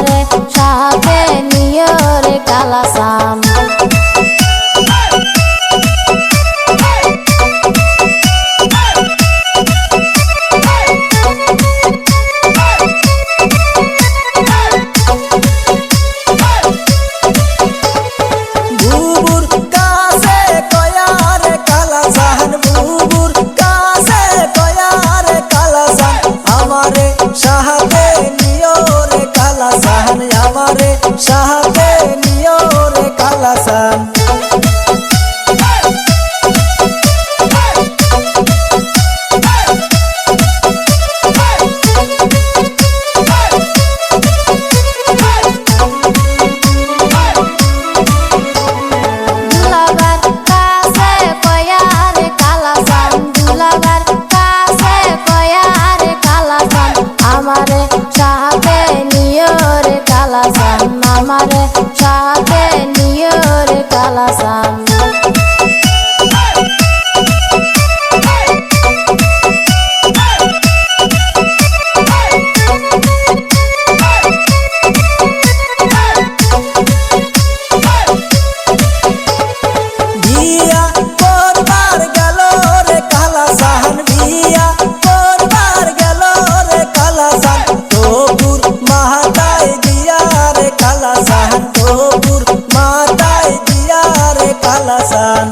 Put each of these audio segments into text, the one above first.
আমারে সাথে নিয়ে রে কালাসান। সাহাতে নিও রে কালাসান আমারে সাহাতে নিও রে কালাসান। আমারে সাথে নিয়ে রে কালাসান, আমারে সাথে নিয়ে রে কালাসান। বিয়া করবার গেল রে কালাসান, বিয়া করবার গেল রে কালাসান। তবুর মাতায় দিয়া রে কালাসান, তবুর মাতায় দিয়া রে কালাসান।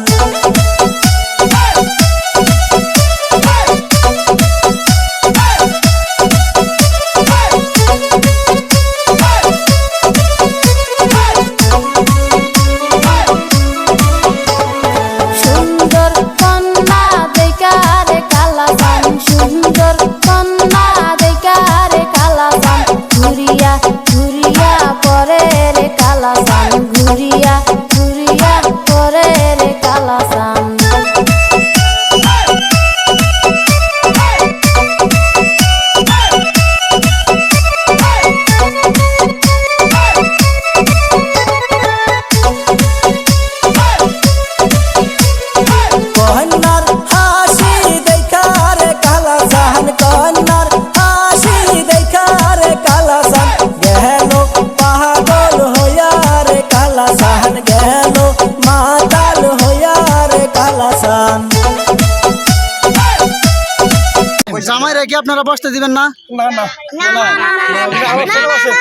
সুন্দর কন্যা দেখা রে কালাসান, সুন্দর কন্যা দেখা রে কালাসান। ঘুরিয়া ঘুরিয়া পরে রে কালাসান, ঘুরিয়া ঘুরিয়া পরে রে কালাসান। কন্যার হাসি দেখা রে কালাসান, কন্যার হাসি দেখা রে কালাসান। গেল পাগল হইয়া রে কালাসান, গেল মাতাল হইয়া রে কালাসান। জামাই রেখে আপনারা বসতে দিবেন না?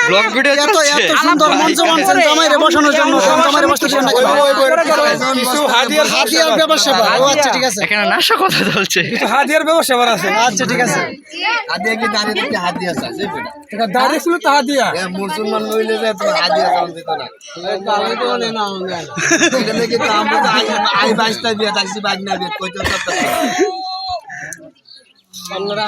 ব্লগ ভিডিও এত এত সুন্দর মঞ্চ বানছেন জামাইরে বসানোর জন্য, জামাইরে বসতে দিবেন না কেন? হাতিয়ার ব্যবসা। ও আচ্ছা ঠিক আছে, এখানে নাশা কথা চলছে। হাতিয়ার ব্যবসা আছে। আচ্ছা ঠিক আছে। হাদিয়া কি দাঁড়িয়ে হাদিয়া আছে এটা দাঁড়িয়ে ছিল তো হাতিয়া। মুসলমান হইলে যে তোমার হাদিয়া দাম দিত না তাহলে তো না না এটা নাকি তো আমরা তো আই বাইসটা বিয়ে থাকছি বাগনা বিয়ে কইতো সব আমরা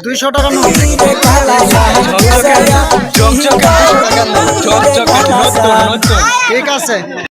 $200 নোট। ঝকঝকে 200 টাকা নোট, ঝকঝকে ঠিক আছে।